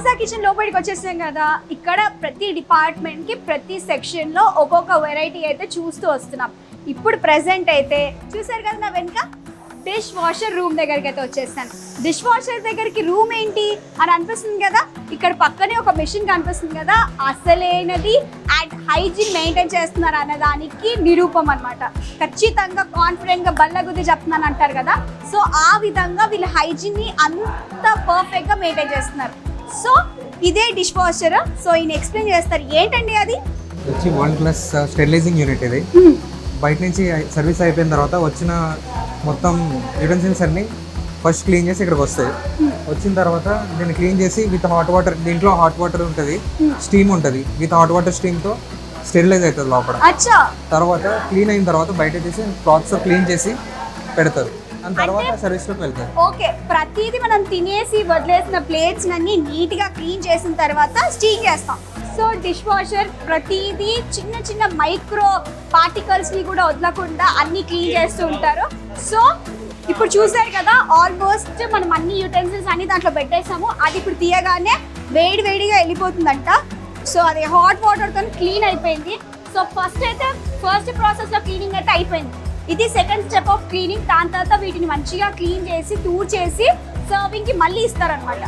ASHA kitchen లోపలికి వచ్చేసాం కదా. ఇక్కడ ప్రతి డిపార్ట్మెంట్ కి ప్రతి సెక్షన్ లో ఒక్కొక్క వెరైటీ అయితే చూస్తూ వస్తున్నాం. ఇప్పుడు ప్రెసెంట్ అయితే చూసారు కదా నా వెనుక డిష్ వాషర్ రూమ్ దగ్గరికి అయితే వచ్చేసాను. డిష్ వాషర్ దగ్గరికి రూమ్ ఏంటి అని అనిపిస్తుంది కదా. ఇక్కడ పక్కనే ఒక మెషిన్ కనిపిస్తుంది కదా, అసలైనది అండ్ హైజీన్ మెయింటైన్ చేస్తున్నారు అన్నదానికి నిరూపం అనమాట. ఖచ్చితంగా కాన్ఫిడెంట్గా బల్లగుద్ది చెప్తున్నాను అంటారు కదా. సో ఆ విధంగా వీళ్ళు హైజీన్ని అంత పర్ఫెక్ట్గా మెయింటైన్ చేస్తున్నారు. సో ఇదే డిష్ వాషర్. సో ఈయన ఎక్స్ప్లెయిన్ చేస్తారు ఏంటండి అది. వచ్చి 1+ స్టెరిలైజింగ్ యూనిట్ ఇది. బయట నుంచి సర్వీస్ అయిపోయిన తర్వాత వచ్చిన మొత్తం యూటెన్సిల్స్ అన్ని ఫస్ట్ క్లీన్ చేసి ఇక్కడికి వస్తాయి. వచ్చిన తర్వాత దీన్ని క్లీన్ చేసి విత్ హాట్ వాటర్, దీంట్లో హాట్ వాటర్ ఉంటుంది, స్టీమ్ ఉంటుంది, విత్ హాట్ వాటర్ స్టీమ్తో స్టెరిలైజ్ అవుతుంది లోపల. తర్వాత క్లీన్ అయిన తర్వాత బయట తీసి క్లాత్స్ క్లీన్ చేసి పెడతారు. దాని తర్వాత సర్వీస్లోకి వెళ్తారు. ఓకే, ప్రతిదీ మనం తినేసి వదిలేసిన ప్లేట్స్ అన్ని నీట్గా క్లీన్ చేసిన తర్వాత స్టీమ్ చేస్తాం. సో డిష్ వాషర్ ప్రతిదీ చిన్న చిన్న మైక్రో పార్టికల్స్ని కూడా వదలకుండా అన్ని క్లీన్ చేస్తూ ఉంటారు. సో ఇప్పుడు చూసారు కదా, ఆల్మోస్ట్ మనం అన్ని యూటెన్సిల్స్ అన్ని దాంట్లో పెట్టేసాము. అది ఇప్పుడు తీయగానే వేడిగా వెళ్ళిపోతుందంట. సో అది హాట్ వాటర్తో క్లీన్ అయిపోయింది. సో ఫస్ట్ ప్రాసెస్లో క్లీనింగ్ అయితే అయిపోయింది. ఇది సెకండ్ స్టెప్ ఆఫ్ క్లీనింగ్. దాని తర్వాత వీటిని మంచిగా క్లీన్ చేసి టూర్ చేసి సర్వింగ్కి మళ్ళీ ఇస్తారనమాట.